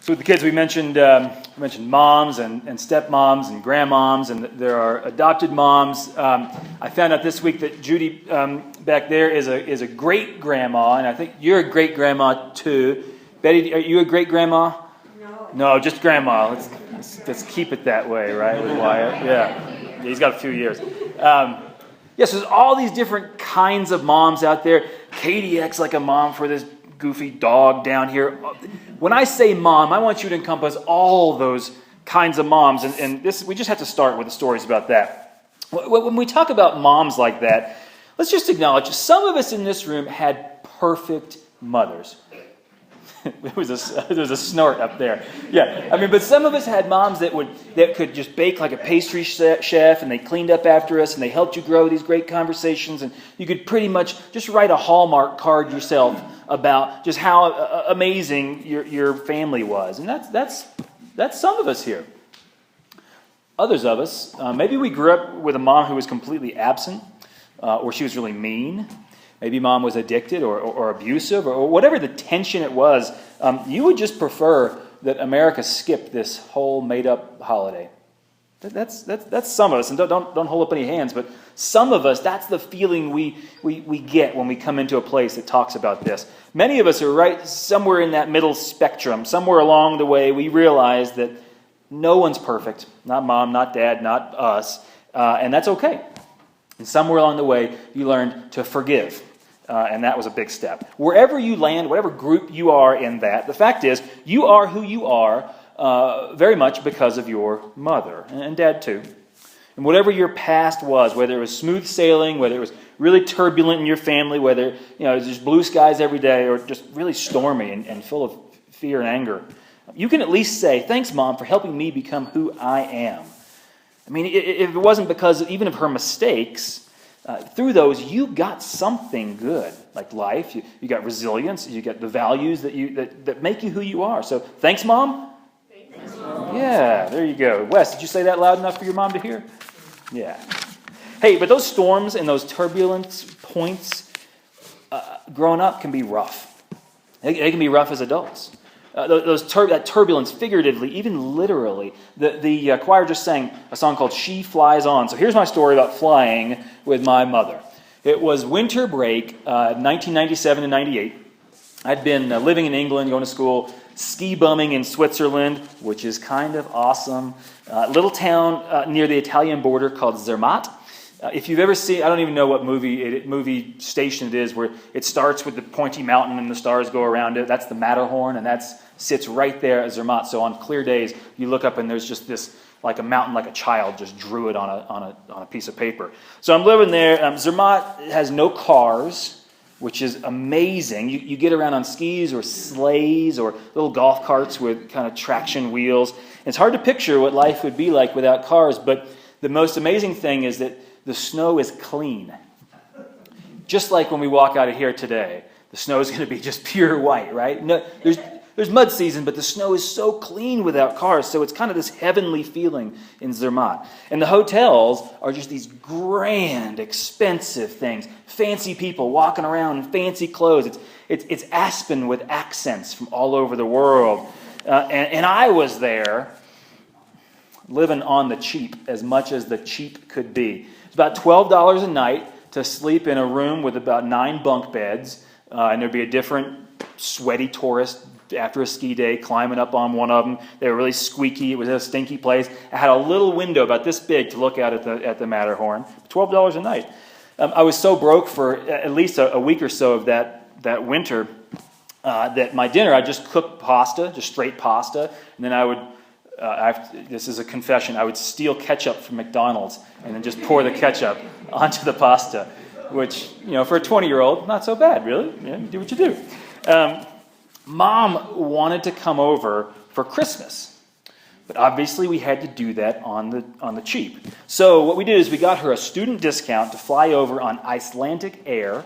So with the kids, we mentioned moms and stepmoms and grandmoms, and there are adopted moms. I found out this week that Judy back there is a great grandma, and I think you're a great grandma too. Betty, are you a great grandma? No, just grandma. Let's keep it that way, right? With Wyatt, yeah, he's got a few years. Yes, there's all these different kinds of moms out there. Katie acts like a mom for this goofy dog down here. When I say mom, I want you to encompass all those kinds of moms, and this we just have to start with the stories about that. When we talk about moms like that, let's just acknowledge some of us in this room had perfect mothers. There was a snort up there. Yeah, I mean, but some of us had moms that could just bake like a pastry chef, and they cleaned up after us, and they helped you grow these great conversations, and you could pretty much just write a Hallmark card yourself about just how amazing your family was, and that's some of us here. Others of us, maybe we grew up with a mom who was completely absent, or she was really mean. Maybe mom was addicted or abusive or whatever the tension it was. You would just prefer that America skip this whole made-up holiday. That's some of us, and don't hold up any hands, but some of us, that's the feeling we get when we come into a place that talks about this. Many of us are right somewhere in that middle spectrum. Somewhere along the way, we realize that no one's perfect. Not mom, not dad, not us, and that's okay. And somewhere along the way, you learned to forgive. And that was a big step. Wherever you land, whatever group you are in that, the fact is, you are who you are very much because of your mother, and dad too. And whatever your past was, whether it was smooth sailing, whether it was really turbulent in your family, whether it was just blue skies every day, or just really stormy and full of fear and anger, you can at least say, thanks, Mom, for helping me become who I am. I mean, if it wasn't because even of her mistakes, through those, you got something good, like life. You got resilience. You got the values that make you who you are. So, thanks, Mom. Thanks, Mom. Yeah, there you go. Wes, did you say that loud enough for your mom to hear? Yeah. Hey, but those storms and those turbulence points, growing up, can be rough. They can be rough as adults. That turbulence, figuratively, even literally. The choir just sang a song called She Flies On. So here's my story about flying with my mother. It was winter break, 1997 and 98. I'd been living in England, going to school, ski bumming in Switzerland, which is kind of awesome. Little town near the Italian border called Zermatt. If you've ever seen, I don't even know what movie station it is, where it starts with the pointy mountain and the stars go around it. That's the Matterhorn, and that sits right there at Zermatt. So on clear days, you look up and there's just this, like a mountain, like a child just drew it on a piece of paper. So I'm living there. Zermatt has no cars, which is amazing. You get around on skis or sleighs or little golf carts with kind of traction wheels. It's hard to picture what life would be like without cars, but the most amazing thing is that the snow is clean. Just like when we walk out of here today, the snow is going to be just pure white, right? No, there's mud season, but the snow is so clean without cars, so it's kind of this heavenly feeling in Zermatt. And the hotels are just these grand, expensive things. Fancy people walking around in fancy clothes. It's Aspen with accents from all over the world. And I was there living on the cheap, as much as the cheap could be. It's about $12 a night to sleep in a room with about 9 bunk beds, and there'd be a different sweaty tourist after a ski day climbing up on one of them. They were really squeaky. It was a stinky place. I had a little window about this big to look out at the Matterhorn. $12 a night. I was so broke for at least a week or so of that winter that my dinner, I just cooked pasta, just straight pasta, and then I would. This is a confession. I would steal ketchup from McDonald's and then just pour the ketchup onto the pasta, which, for a 20-year-old, not so bad, really. Yeah, you do what you do. Mom wanted to come over for Christmas, but obviously we had to do that on the cheap. So what we did is we got her a student discount to fly over on Icelandic Air,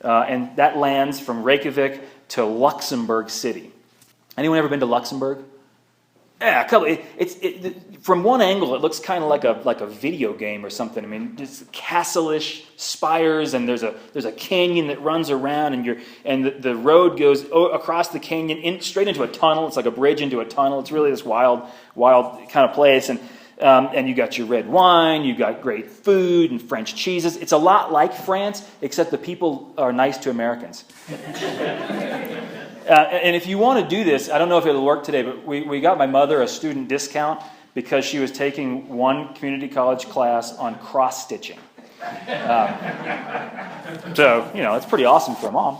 and that lands from Reykjavik to Luxembourg City. Anyone ever been to Luxembourg? Yeah, a couple. From one angle, it looks kind of like a video game or something. I mean, it's castle-ish spires, and there's a canyon that runs around, and the road goes across the canyon straight into a tunnel. It's like a bridge into a tunnel. It's really this wild kind of place, and you got your red wine, you got great food and French cheeses. It's a lot like France, except the people are nice to Americans. And if you want to do this, I don't know if it'll work today, but we got my mother a student discount because she was taking one community college class on cross-stitching. So, it's pretty awesome for a mom.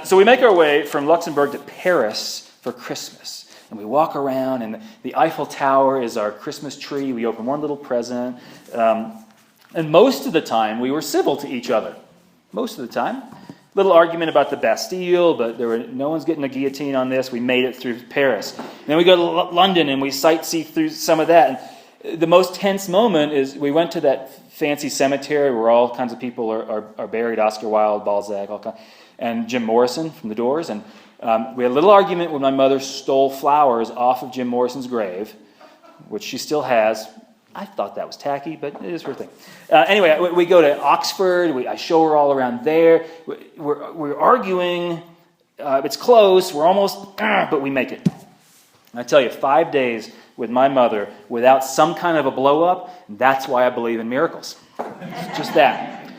So we make our way from Luxembourg to Paris for Christmas. And we walk around, and the Eiffel Tower is our Christmas tree. We open one little present. And most of the time, we were civil to each other. Most of the time. Little argument about the Bastille, but no one's getting a guillotine on this. We made it through Paris. And then we go to London, and we sightsee through some of that. And the most tense moment is we went to that fancy cemetery where all kinds of people are buried, Oscar Wilde, Balzac, and Jim Morrison from The Doors. And we had a little argument when my mother stole flowers off of Jim Morrison's grave, which she still has. I thought that was tacky, but it is her thing. Anyway, we go to Oxford. I show her all around there. We're arguing. It's close. We're almost, but we make it. And I tell you, 5 days with my mother without some kind of a blow-up, that's why I believe in miracles. It's just that.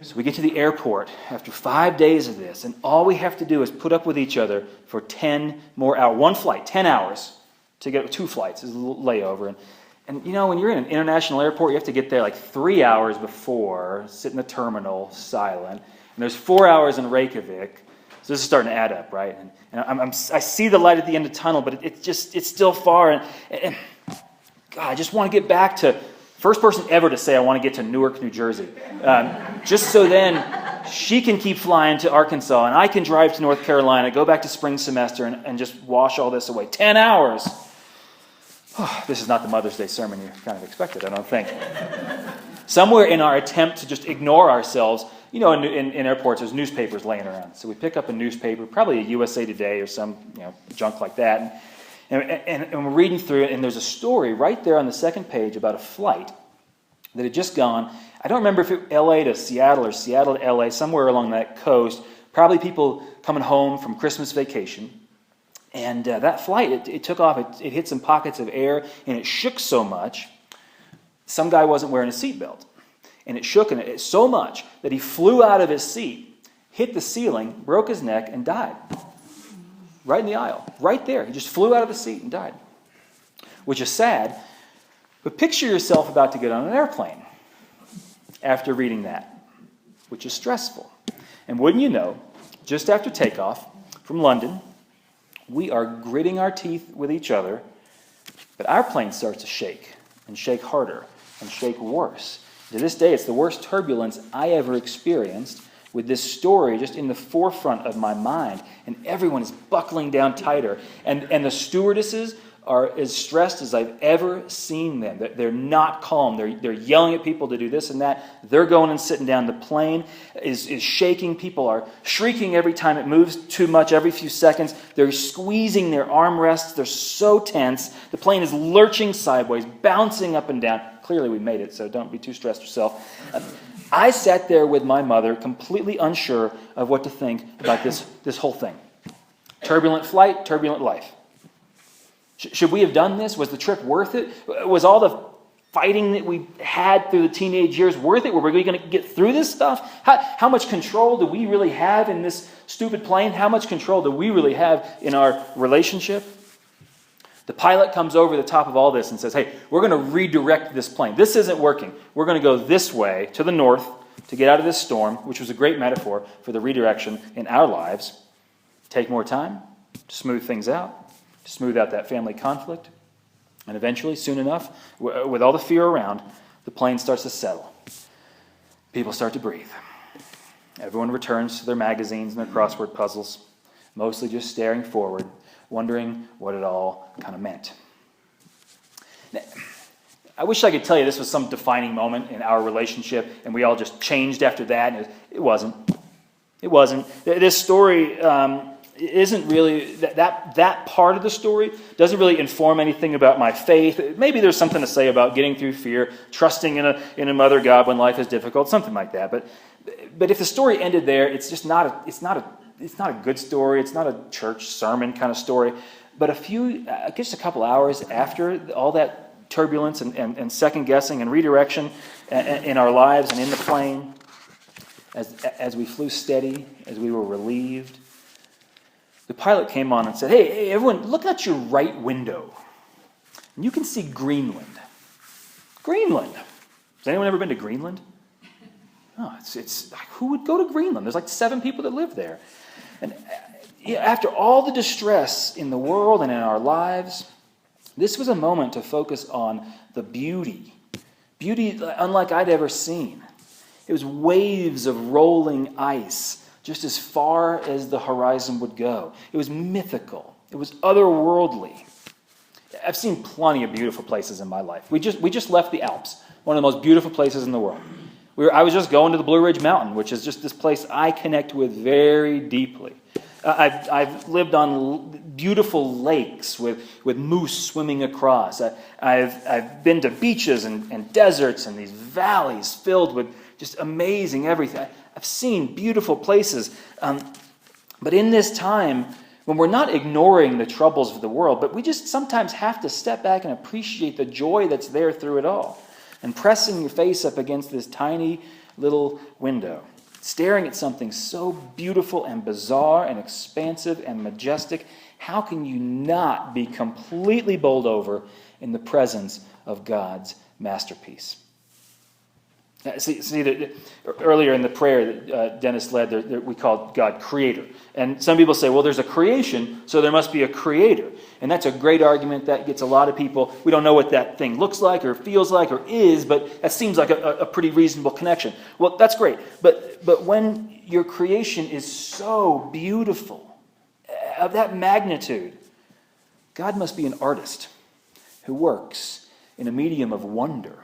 So we get to the airport after 5 days of this, and all we have to do is put up with each other for 10 more hours. One flight, 10 hours to get 2 flights. It's a little layover. And when you're in an international airport, you have to get there like 3 hours before, sit in the terminal, silent. And there's 4 hours in Reykjavik. So this is starting to add up, right? And I see the light at the end of the tunnel, but it's still far. And God, I just want to get back to, first person ever to say I want to get to Newark, New Jersey. Just so then she can keep flying to Arkansas, and I can drive to North Carolina, go back to spring semester, and just wash all this away. 10 hours. This is not the Mother's Day sermon you kind of expected, I don't think. Somewhere in our attempt to just ignore ourselves, in airports, there's newspapers laying around. So we pick up a newspaper, probably a USA Today or some junk like that, and we're reading through it, and there's a story right there on the second page about a flight that had just gone. I don't remember if it was L.A. to Seattle or Seattle to L.A., somewhere along that coast. Probably people coming home from Christmas vacation. And that flight, it took off, it hit some pockets of air, and it shook so much, some guy wasn't wearing a seatbelt. And it shook so much that he flew out of his seat, hit the ceiling, broke his neck, and died. Right in the aisle. Right there. He just flew out of the seat and died. Which is sad. But picture yourself about to get on an airplane after reading that, which is stressful. And wouldn't you know, just after takeoff from London, we are gritting our teeth with each other, but our plane starts to shake, and shake harder, and shake worse. To this day, it's the worst turbulence I ever experienced, with this story just in the forefront of my mind, and everyone is buckling down tighter, and the stewardesses are as stressed as I've ever seen them. They're not calm. They're yelling at people to do this and that. They're going and sitting down. The plane is shaking. People are shrieking every time it moves too much, every few seconds. They're squeezing their armrests. They're so tense. The plane is lurching sideways, bouncing up and down. Clearly we made it, so don't be too stressed yourself. I sat there with my mother, completely unsure of what to think about this whole thing. Turbulent flight, turbulent life. Should we have done this? Was the trip worth it? Was all the fighting that we had through the teenage years worth it? Were we going to get through this stuff? How much control do we really have in this stupid plane? How much control do we really have in our relationship? The pilot comes over the top of all this and says, hey, we're going to redirect this plane. This isn't working. We're going to go this way to the north to get out of this storm, which was a great metaphor for the redirection in our lives. Take more time to smooth things out. To smooth out that family conflict. And eventually, soon enough, with all the fear around, the plane starts to settle. People start to breathe. Everyone returns to their magazines and their crossword puzzles, mostly just staring forward, wondering what it all kind of meant. Now, I wish I could tell you this was some defining moment in our relationship and we all just changed after that. And it wasn't. It wasn't. This story isn't really, that part of the story doesn't really inform anything about my faith. Maybe there's something to say about getting through fear, trusting in a mother God when life is difficult, something like that. But if the story ended there, it's just not a good story. It's not a church sermon kind of story. But just a couple hours after all that turbulence and second guessing and redirection in our lives and in the plane, as we flew steady, as we were relieved, the pilot came on and said, hey, everyone, look out your right window. And you can see Greenland. Greenland. Has anyone ever been to Greenland? Oh, it's who would go to Greenland? There's like 7 people that live there. And after all the distress in the world and in our lives, this was a moment to focus on the beauty unlike I'd ever seen. It was waves of rolling ice, just as far as the horizon would go. It was mythical. It was otherworldly. I've seen plenty of beautiful places in my life. We just left the Alps, one of the most beautiful places in the world. I was just going to the Blue Ridge Mountain, which is just this place I connect with very deeply. I've lived on beautiful lakes with moose swimming across. I've been to beaches and deserts and these valleys filled with just amazing everything. I've seen beautiful places. But in this time, when we're not ignoring the troubles of the world, but we just sometimes have to step back and appreciate the joy that's there through it all. And pressing your face up against this tiny little window, staring at something so beautiful and bizarre and expansive and majestic, how can you not be completely bowled over in the presence of God's masterpiece? Earlier in the prayer that Dennis led, we called God Creator. And some people say, well, there's a creation, so there must be a creator. And that's a great argument. That gets a lot of people. We don't know what that thing looks like or feels like or is, but that seems like a pretty reasonable connection. Well, that's great. But when your creation is so beautiful, of that magnitude, God must be an artist who works in a medium of wonder.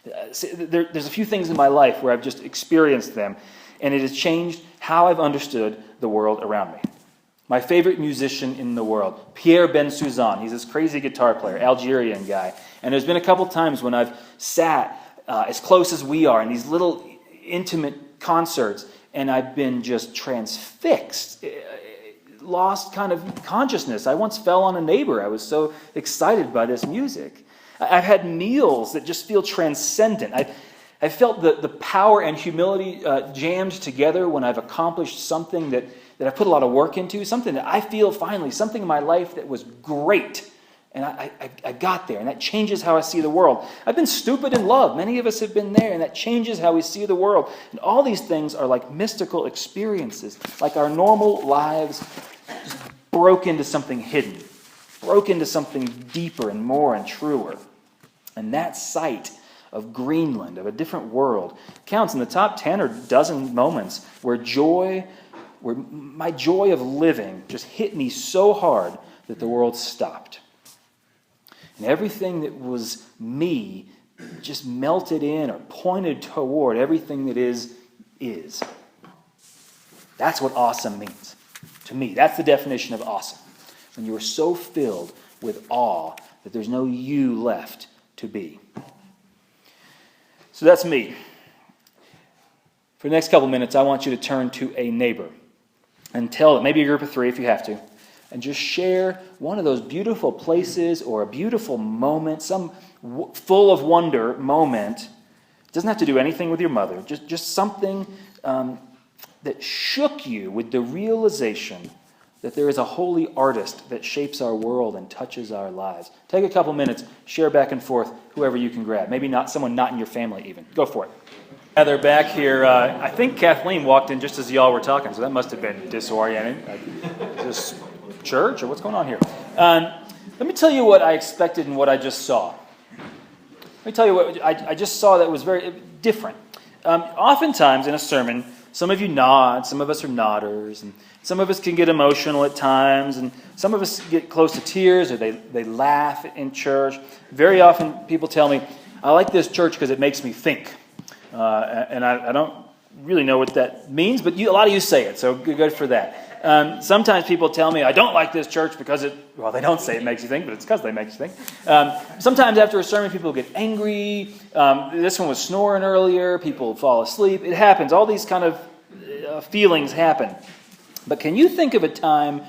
There's a few things in my life where I've just experienced them, and it has changed how I've understood the world around me. My favorite musician in the world, Pierre Bensouzan. He's this crazy guitar player, Algerian guy. And there's been a couple times when I've sat as close as we are in these little intimate concerts, and I've been just transfixed, lost kind of consciousness. I once fell on a neighbor. I was so excited by this music. I've had meals that just feel transcendent. I've felt the power and humility jammed together when I've accomplished something that I've put a lot of work into, something that I feel finally, something in my life that was great. And I got there, and that changes how I see the world. I've been stupid in love. Many of us have been there, and that changes how we see the world. And all these things are like mystical experiences, like our normal lives just broke into something hidden, broke into something deeper and more and truer. And that sight of Greenland, of a different world, counts in the top 10 or dozen moments where my joy of living just hit me so hard that the world stopped. And everything that was me just melted in or pointed toward everything that is. That's what awesome means. To me, that's the definition of awesome. When you are so filled with awe that there's no you left to be. So that's me. For the next couple minutes, I want you to turn to a neighbor and tell them, maybe a group of 3 if you have to, and just share one of those beautiful places or a beautiful moment, some full of wonder moment. It doesn't have to do anything with your mother, just something that shook you with the realization that there is a holy artist that shapes our world and touches our lives. Take a couple minutes, share back and forth, whoever you can grab. Maybe not someone not in your family even. Go for it. They're back here. I think Kathleen walked in just as y'all were talking, so that must have been disorienting. Is this church or what's going on here? Let me tell you what I expected and what I just saw. Let me tell you what I just saw that was very different. Oftentimes in a sermon, some of you nod, some of us are nodders, and some of us can get emotional at times, and some of us get close to tears, or they laugh in church. Very often people tell me, I like this church because it makes me think. And I don't really know what that means, but a lot of you say it, so good for that. Sometimes people tell me, I don't like this church because they don't say it makes you think, but it's because they make you think. Sometimes after a sermon, people get angry. This one was snoring earlier. People fall asleep. It happens. All these kind of feelings happen. But can you think of a time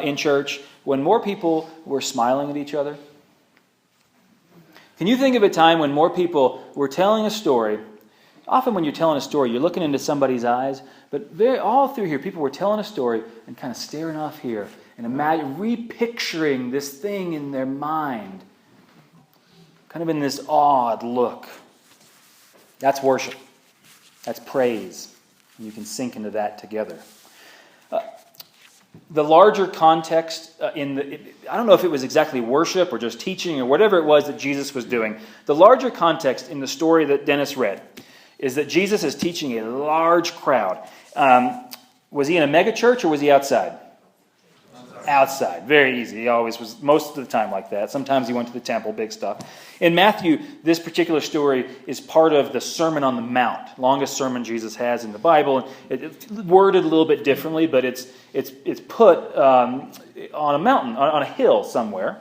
in church when more people were smiling at each other? Can you think of a time when more people were telling a story? Often when you're telling a story, you're looking into somebody's eyes, but all through here, people were telling a story and kind of staring off here and repicturing this thing in their mind, kind of in this awed look. That's worship. That's praise. And you can sink into that together. The larger context I don't know if it was exactly worship or just teaching or whatever it was that Jesus was doing. The larger context in the story that Dennis read is that Jesus is teaching a large crowd. Was he in a mega church or was he outside? Outside. Very easy. He always was most of the time like that. Sometimes he went to the temple, big stuff. In Matthew, this particular story is part of the Sermon on the Mount, longest sermon Jesus has in the Bible. It's worded a little bit differently, but it's put on a mountain, on a hill somewhere.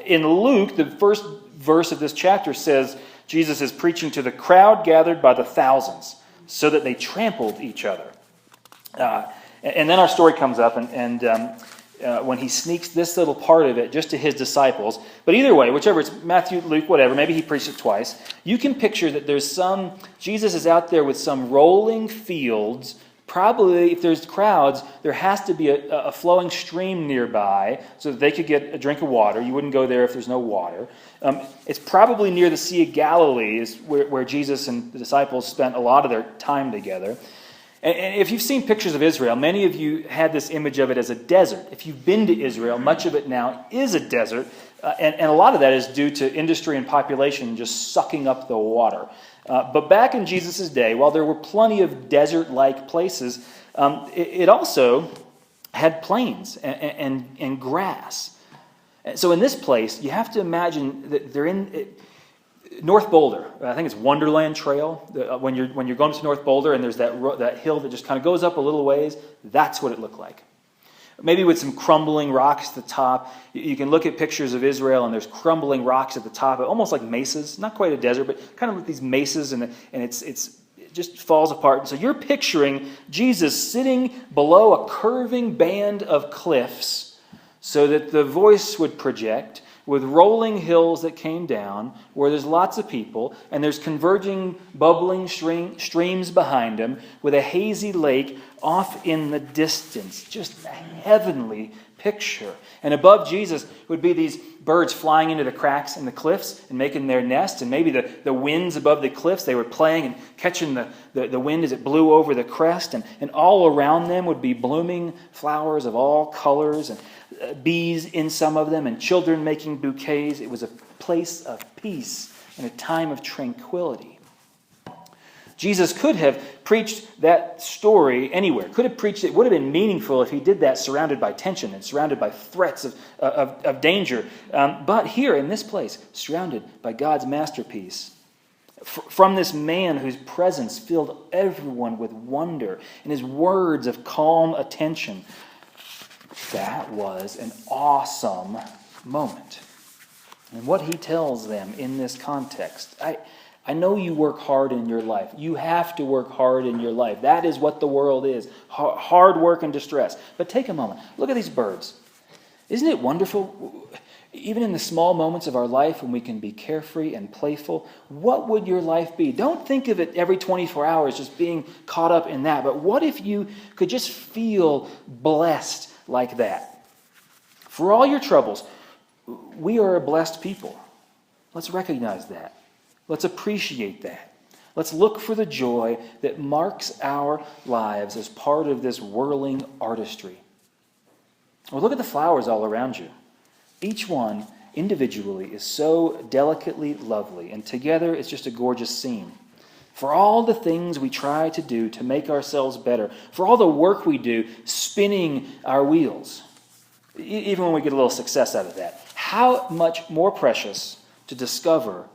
In Luke, the first verse of this chapter says Jesus is preaching to the crowd gathered by the thousands, so that they trampled each other. And then our story comes up, and when he sneaks this little part of it just to his disciples. But either way, whichever, it's Matthew, Luke, whatever, maybe he preached it twice. You can picture that Jesus is out there with some rolling fields. Probably, if there's crowds, there has to be a flowing stream nearby so that they could get a drink of water. You wouldn't go there if there's no water. It's probably near the Sea of Galilee, is where Jesus and the disciples spent a lot of their time together. And if you've seen pictures of Israel, many of you had this image of it as a desert. If you've been to Israel, much of it now is a desert. And a lot of that is due to industry and population just sucking up the water. But back in Jesus' day, while there were plenty of desert-like places, it also had plains and grass. So in this place, you have to imagine that they're in North Boulder. I think it's Wonderland Trail. When you're going to North Boulder and there's that hill that just kind of goes up a little ways, that's what it looked like. Maybe with some crumbling rocks at the top. You can look at pictures of Israel and there's crumbling rocks at the top, almost like mesas. Not quite a desert, but kind of like these mesas, and it just falls apart. And so you're picturing Jesus sitting below a curving band of cliffs so that the voice would project, with rolling hills that came down, where there's lots of people, and there's converging, bubbling streams behind him, with a hazy lake off in the distance. Just a heavenly picture. And above Jesus would be these birds flying into the cracks in the cliffs and making their nest, and maybe the winds above the cliffs, they were playing and catching the wind as it blew over the crest, and all around them would be blooming flowers of all colors, and bees in some of them, and children making bouquets. It was a place of peace and a time of tranquility. Jesus could have preached that story anywhere. Could have preached it. Would have been meaningful if he did that surrounded by tension and surrounded by threats of danger. But here in this place, surrounded by God's masterpiece, from this man whose presence filled everyone with wonder and his words of calm attention, that was an awesome moment. And what he tells them in this context, I know you work hard in your life. You have to work hard in your life. That is what the world is. Hard work and distress. But take a moment. Look at these birds. Isn't it wonderful? Even in the small moments of our life when we can be carefree and playful, what would your life be? Don't think of it every 24 hours just being caught up in that. But what if you could just feel blessed like that? For all your troubles, we are a blessed people. Let's recognize that. Let's appreciate that. Let's look for the joy that marks our lives as part of this whirling artistry. Well, look at the flowers all around you. Each one individually is so delicately lovely, and together it's just a gorgeous scene. For all the things we try to do to make ourselves better, for all the work we do spinning our wheels, even when we get a little success out of that, how much more precious to discover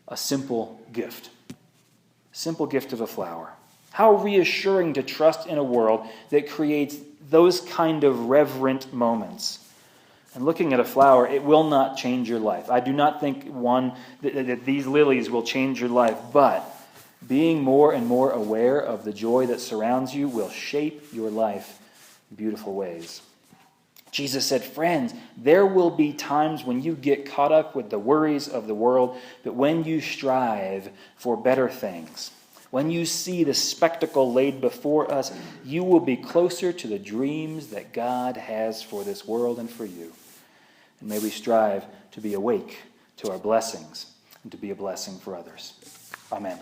a simple gift of a flower. How reassuring to trust in a world that creates those kind of reverent moments. And looking at a flower, it will not change your life. I do not think that these lilies will change your life, but being more and more aware of the joy that surrounds you will shape your life in beautiful ways. Jesus said, friends, there will be times when you get caught up with the worries of the world, but when you strive for better things, when you see the spectacle laid before us, you will be closer to the dreams that God has for this world and for you. And may we strive to be awake to our blessings and to be a blessing for others. Amen.